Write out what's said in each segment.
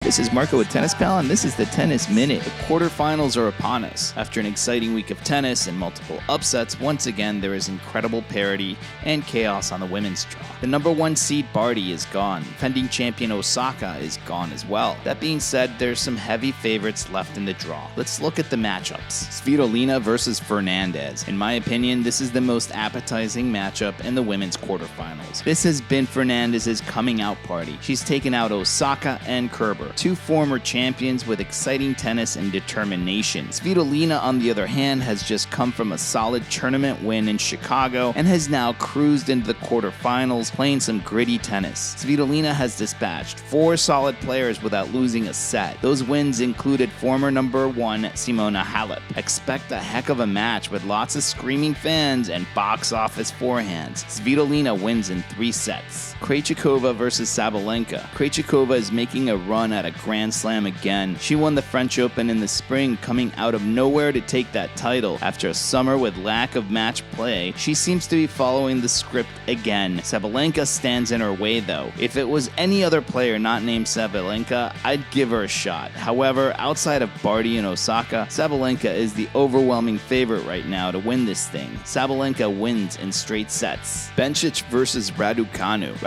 This is Marco with Tennis Pal, and this is the Tennis Minute. The quarterfinals are upon us. After an exciting week of tennis and multiple upsets, once again there is incredible parity and chaos on the women's draw. The number 1 seed Barty is gone. Defending champion Osaka is gone as well. That being said, there's some heavy favorites left in the draw. Let's look at the matchups. Svitolina versus Fernandez. In my opinion, this is the most appetizing matchup in the women's quarterfinals. This has been Fernandez's coming out party. She's taken out Osaka and Kerber, 2 former champions with exciting tennis and determination. Svitolina, on the other hand, has just come from a solid tournament win in Chicago and has now cruised into the quarterfinals playing some gritty tennis. Svitolina has dispatched 4 solid players without losing a set. Those wins included former number 1 Simona Halep. Expect a heck of a match with lots of screaming fans and box office forehands. Svitolina wins in 3 sets. Kova versus Sabalenka. Kova is making a run at a Grand Slam again. She won the French Open in the spring, coming out of nowhere to take that title. After a summer with lack of match play, she seems to be following the script again. Sabalenka stands in her way though. If it was any other player not named Sabalenka, I'd give her a shot. However, outside of Barty and Osaka, Sabalenka is the overwhelming favorite right now to win this thing. Sabalenka wins in straight sets. Bencic versus Radu.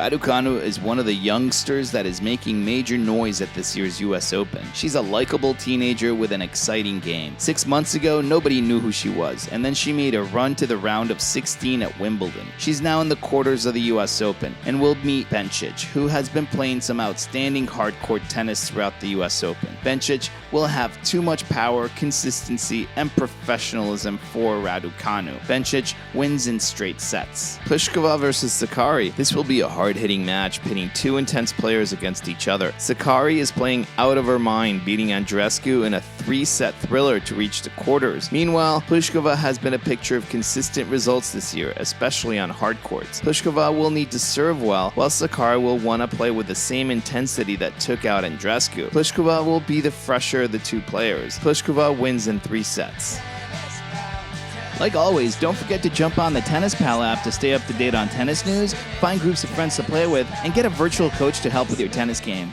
Radu is one of the youngsters that is making major noise at this year's US Open. She's a likable teenager with an exciting game. 6 months ago, nobody knew who she was, and then she made a run to the round of 16 at Wimbledon. She's now in the quarters of the US Open and will meet Bencic, who has been playing some outstanding hard-court tennis throughout the US Open. Bencic will have too much power, consistency, and professionalism for Raducanu. Bencic wins in straight sets. Pliskova versus Zakar. This will be a hard-hitting match, pitting 2 intense players against each other. Zakar is playing out of her mind, beating Andreescu in a 3-set thriller to reach the quarters. Meanwhile, Pliskova has been a picture of consistent results this year, especially on hard courts. Pliskova will need to serve well, while Zakar will want to play with the same intensity that took out Andreescu. Pliskova will be the fresher of the 2 players. Pliskova wins in 3 sets. Like always, don't forget to jump on the Tennis Pal app to stay up to date on tennis news, find groups of friends to play with, and get a virtual coach to help with your tennis game.